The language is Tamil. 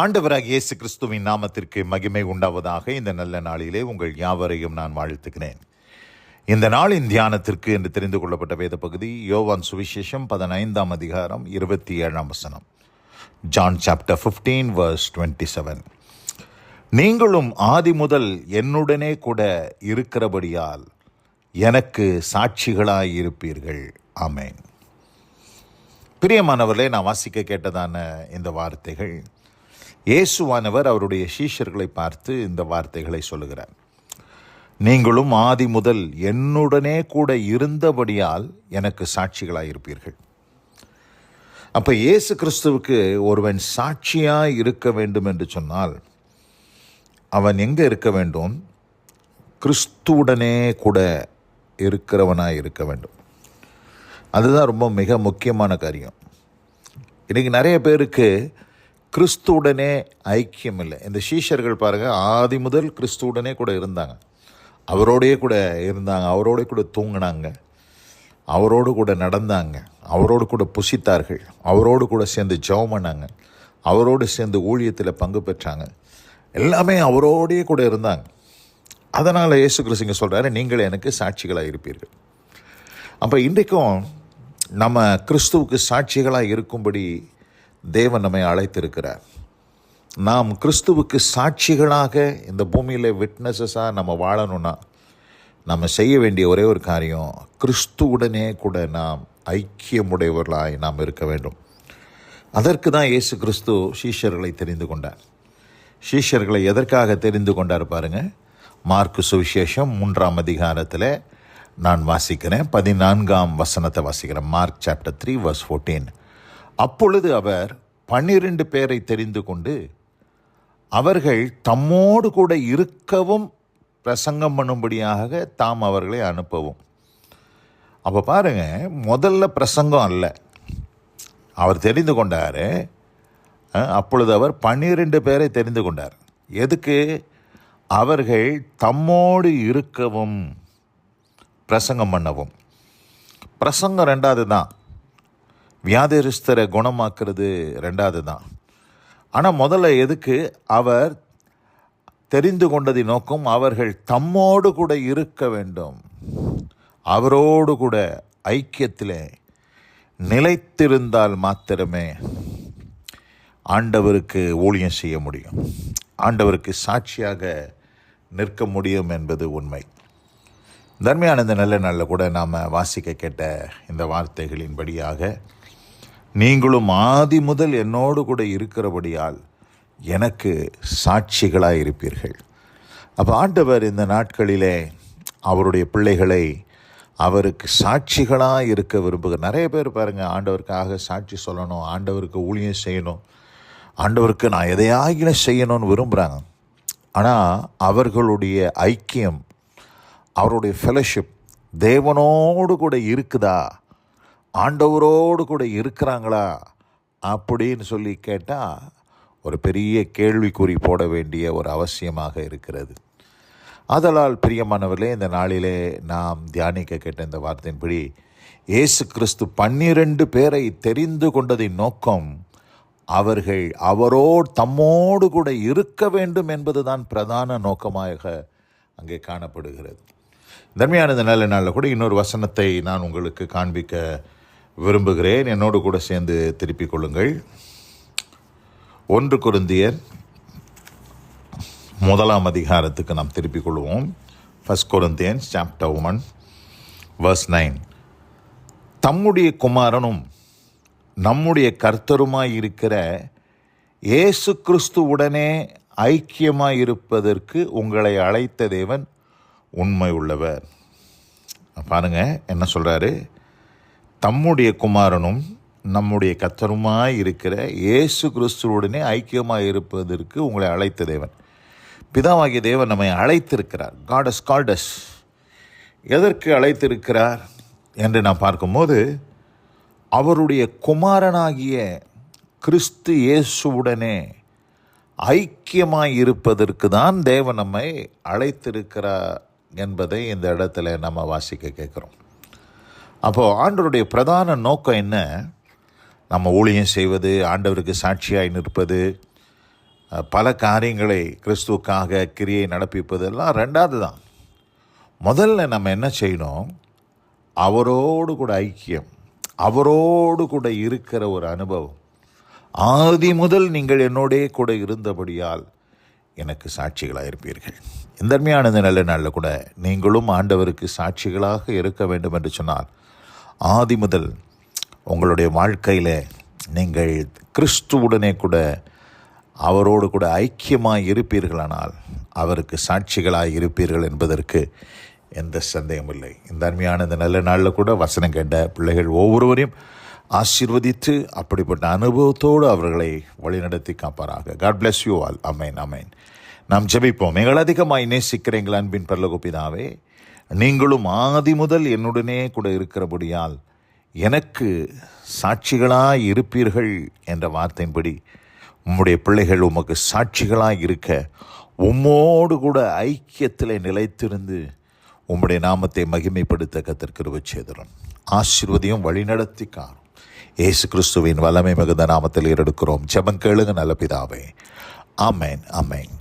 ஆண்டவராகிய இயேசு கிறிஸ்துவின் நாமத்திற்கு மகிமை உண்டாவதாக. இந்த நல்ல நாளிலே உங்கள் யாவரையும் நான் வாழ்த்துகிறேன். இந்த நாளின் தியானத்திற்கு என்று தெரிந்து கொள்ளப்பட்ட வேத பகுதி யோவான் சுவிசேஷம் 15ஆம் அதிகாரம் 27ஆம் வசனம். John chapter 15 verse 27. நீங்களும் ஆதி முதல் என்னுடனே கூட இருக்கிறபடியால் எனக்கு சாட்சிகளாய் இருப்பீர்கள். ஆமென். பிரியமானவர்களே, நான் வாசிக்க கேட்டதான இந்த வார்த்தைகள், இயேசுவானவர் அவருடைய சீஷர்களை பார்த்து இந்த வார்த்தைகளை சொல்லுகிறார். நீங்களும் ஆதி முதல் என்னுடனே கூட இருந்தபடியால் எனக்கு சாட்சிகளாய் இருப்பீர்கள். அப்போ இயேசு கிறிஸ்துவுக்கு ஒருவன் சாட்சியாய் இருக்க வேண்டும் என்று சொன்னால் அவன் எங்கே இருக்க வேண்டும்? கிறிஸ்துவுடனே கூட இருக்கிறவனாய் இருக்க வேண்டும். அதுதான் ரொம்ப மிக முக்கியமான காரியம். இன்றைக்கி நிறைய பேருக்கு கிறிஸ்துவுடனே ஐக்கியம் இல்லை. இந்த சீஷர்கள் பாருங்கள், ஆதி முதல் கிறிஸ்துவுடனே கூட இருந்தாங்க, அவரோடையே கூட இருந்தாங்க, அவரோட கூட தூங்கினாங்க, அவரோடு கூட நடந்தாங்க, அவரோடு கூட புசித்தார்கள், அவரோடு கூட சேர்ந்து ஜெபம் பண்ணாங்க, அவரோடு சேர்ந்து ஊழியத்தில் பங்கு பெற்றாங்க, எல்லாமே அவரோடையே கூட இருந்தாங்க. அதனால் இயேசு கிறிஸ்து சொல்கிறாரு, நீங்கள் எனக்கு சாட்சிகளாக இருப்பீர்கள். அப்போ இன்றைக்கும் நம்ம கிறிஸ்துவுக்கு சாட்சிகளாக இருக்கும்படி தேவன் நம்மை அழைத்திருக்கிறார். நாம் கிறிஸ்துவுக்கு சாட்சிகளாக இந்த பூமியில் விட்னஸஸாக நம்ம வாழணும்னா நம்ம செய்ய வேண்டிய ஒரே ஒரு காரியம், கிறிஸ்துவுடனே கூட நாம் ஐக்கியமுடையவர்களாய் நாம் இருக்க வேண்டும். அதற்கு தான் இயேசு கிறிஸ்து சீஷர்களை தெரிந்து கொண்டார். சீஷர்களை எதற்காக தெரிந்து கொண்டார் பாருங்கள். மார்க்கு சுவிசேஷம் 3ஆம் அதிகாரத்தில் நான் வாசிக்கிறேன், 14ஆம் வசனத்தை வாசிக்கிறேன். Mark chapter 3 verse 14. அப்பொழுது அவர் 12 பேரை தெரிந்து கொண்டு அவர்கள் தம்மோடு கூட இருக்கவும் பிரசங்கம் பண்ணும்படியாக தாம் அவர்களை அனுப்பவும். அப்போ பாருங்க, முதல்ல பிரசங்கம் அல்ல, அவர் தெரிந்து கொண்டார். அப்பொழுது அவர் 12 பேரை தெரிந்து கொண்டார். எதுக்கு? அவர்கள் தம்மோடு இருக்கவும் பிரசங்கம் பண்ணவும். பிரசங்கம் ரெண்டாவது தான், வியாதியஸ்தரை குணமாக்குறது ரெண்டாவது தான். ஆனால் முதல்ல எதுக்கு அவர் தெரிந்து கொண்டதை நோக்கம், அவர்கள் தம்மோடு கூட இருக்க வேண்டும், அவரோடு கூட ஐக்கியத்தில் நிலைத்திருந்தால் மாத்திரமே ஆண்டவருக்கு ஊழியம் செய்ய முடியும், ஆண்டவருக்கு சாட்சியாக நிற்க முடியும் என்பது உண்மை. தர்மையான இந்த நல்ல நாளில் கூட நாம் வாசிக்க கேட்ட இந்த வார்த்தைகளின்படியாக, நீங்களும் ஆதி முதல் என்னோடு கூட இருக்கிறபடியால் எனக்கு சாட்சிகளாக இருப்பீர்கள். அப்போ ஆண்டவர் இந்த நாட்களிலே அவருடைய பிள்ளைகளை அவருக்கு சாட்சிகளாக இருக்க விரும்புகிறார். நிறைய பேர் பாருங்கள், ஆண்டவருக்காக சாட்சி சொல்லணும், ஆண்டவருக்கு ஊழியம் செய்யணும், ஆண்டவருக்கு நான் எதையாகின செய்யணும்னு விரும்புகிறாங்க. ஆனால் அவர்களுடைய ஐக்கியம், அவருடைய ஃபெலோஷிப் தேவனோடு கூட இருக்குதா, ஆண்டவரோடு கூட இருக்கிறாங்களா அப்படின்னு சொல்லி கேட்டால் ஒரு பெரிய கேள்விக்குறி போட வேண்டிய ஒரு அவசியமாக இருக்கிறது. ஆதலால் பிரியமானவர்களே, இந்த நாளிலே நாம் தியானிக்க கேட்ட இந்த வார்த்தையின்படி, இயேசு கிறிஸ்து 12 பேரை தெரிந்து கொண்டதின் நோக்கம் அவர்கள் தம்மோடு கூட இருக்க வேண்டும் என்பதுதான் பிரதான நோக்கமாக அங்கே காணப்படுகிறது. தன்மையான இந்த நல்ல நாளில் கூட இன்னொரு வசனத்தை நான் உங்களுக்கு காண்பிக்க விரும்புகிறேன். என்னோடு கூட சேர்ந்து திருப்பிக் கொள்ளுங்கள். 1 கொரிந்தியர் 1ஆம் அதிகாரத்துக்கு நாம் திருப்பிக் கொள்வோம். 1 Corinthians chapter 1 verse 9. தம்முடைய குமாரனும் நம்முடைய கர்த்தருமாய் இருக்கிற இயேசு கிறிஸ்துவுடனே ஐக்கியமாய் இருப்பதற்கு உங்களை அழைத்த தேவன் உண்மை உள்ளவர். பாருங்க என்ன சொல்றாரு, தம்முடைய குமாரனும் நம்முடைய கர்த்தருமாய் இருக்கிற இயேசு கிறிஸ்துவுடனே ஐக்கியமாய் இருப்பதற்கு உங்களை அழைத்த தேவன். பிதாவாகிய தேவன் நம்மை அழைத்திருக்கிறார். God has called us. எதற்கு அழைத்திருக்கிறார் என்று நாம் பார்க்கும்போது, அவருடைய குமாரனாகிய கிறிஸ்து இயேசுவுடனே ஐக்கியமாய் இருப்பதற்கு தான் தேவன் நம்மை அழைத்திருக்கிறார் என்பதை இந்த இடத்துல நம்ம வாசிக்க கேட்குறோம். அப்போது ஆண்டவருடைய பிரதான நோக்கம் என்ன? நம்ம ஊழியம் செய்வது, ஆண்டவருக்கு சாட்சியாய் நிற்பது, பல காரியங்களை கிறிஸ்துவுக்காக கிரியை நடப்பிப்பதெல்லாம் ரெண்டாவது தான். முதல்ல நம்ம என்ன செய்யணும்? அவரோடு கூட ஐக்கியம், அவரோடு கூட இருக்கிற ஒரு அனுபவம். ஆதி முதல் நீங்கள் என்னோடே கூட இருந்தபடியால் எனக்கு சாட்சிகளாக இருப்பீர்கள். இந்த அருமையான நல்ல நாளில் கூட நீங்களும் ஆண்டவருக்கு சாட்சிகளாக இருக்க வேண்டும் என்று சொன்னால், ஆதி முதல் உங்களுடைய வாழ்க்கையில் நீங்கள் கிறிஸ்துவுடனே கூட அவரோடு கூட ஐக்கியமாக இருப்பீர்களானால் அவருக்கு சாட்சிகளாக இருப்பீர்கள் என்பதற்கு எந்த சந்தேகமில்லை. இந்த அருமையான இந்த நல்ல நாளில் கூட வசனம் கேட்ட பிள்ளைகள் ஒவ்வொருவரையும் ஆசீர்வதித்து அப்படிப்பட்ட அனுபவத்தோடு அவர்களை வழிநடத்தி காப்பாராக. God bless you all. Amen, amen. நாம் ஜெபிப்போம். எங்கள் அதிகமாய் நேசிக்கிற எங்கள் அன்பின் பரலோக பிதாவே, நீங்களும் ஆதி முதல் என்னுடனே கூட இருக்கிறபடியால் எனக்கு சாட்சிகளாய் இருப்பீர்கள் என்ற வார்த்தையின்படி உம்முடைய பிள்ளைகள் உமக்கு சாட்சிகளாய் இருக்க உம்மோடு கூட ஐக்கியத்தில் நிலைத்திருந்து உம்முடைய நாமத்தை மகிமைப்படுத்த கர்த்தர் கிருபை செய்தருளும். ஆசீர்வதியும் வழிநடத்தி காரும். இயேசு கிறிஸ்துவின் வல்லமை மிகுந்த நாமத்தில் ஏறெடுக்கிறோம். ஜெபம் கேளுங்க நல்ல பிதாவே. ஆமேன், ஆமேன்.